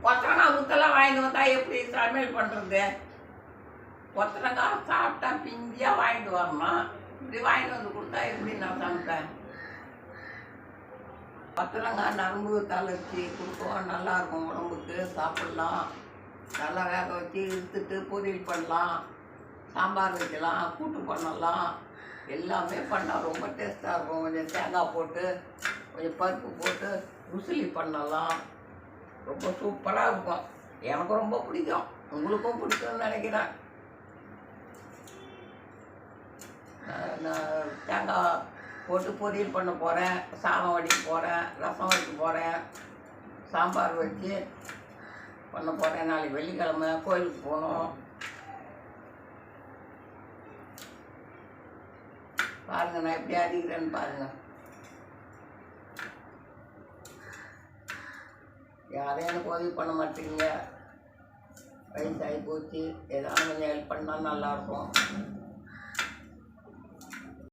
கொத்தரங்காய் முத்தெல்லாம் வாங்கிட்டு வந்தால் எப்படி சமையல் பண்ணுறது? கொத்தரங்காய் சாப்பிட்டா பிஞ்சியாக வாங்கிட்டு வரணும். இப்படி வாங்கிட்டு வந்து கொடுத்தா எப்படி நான் சமைப்பேன்? கொத்தரங்காய் நரம்பு தளர்ச்சி கொடுக்கும், நல்லாயிருக்கும், உடம்புக்கு சாப்பிட்லாம். நல்லா வேக வச்சு எடுத்துட்டு பொரியல் பண்ணலாம், சாம்பார் வைக்கலாம், கூட்டு பண்ணலாம், எல்லாமே பண்ணால் ரொம்ப டேஸ்ட்டாக இருக்கும். கொஞ்சம் தேங்காய் போட்டு கொஞ்சம் பருப்பு போட்டு உசிலி பண்ணலாம், ரொம்ப சூப்பராக இருக்கும். எனக்கு ரொம்ப பிடிக்கும், உங்களுக்கும் பிடிக்கும்னு நினைக்கிறேன். நான் தேங்காய் போட்டு பொரியல் பண்ண போகிறேன், சாதம் வடிக்க போகிறேன், ரசம் வைக்க போகிறேன், சாம்பார் வச்சு பண்ண போகிறேன். நாளைக்கு வெள்ளிக்கிழமை கோயிலுக்கு போகணும். பாருங்கள் நான் எப்படி அறிகிறேன்னு பாருங்கள். யாரும் எனக்கு உதவி பண்ண மாட்டீங்க. வயசாகி போச்சு, ஏதாவது கொஞ்சம் ஹெல்ப் பண்ணால் நல்லாயிருக்கும்.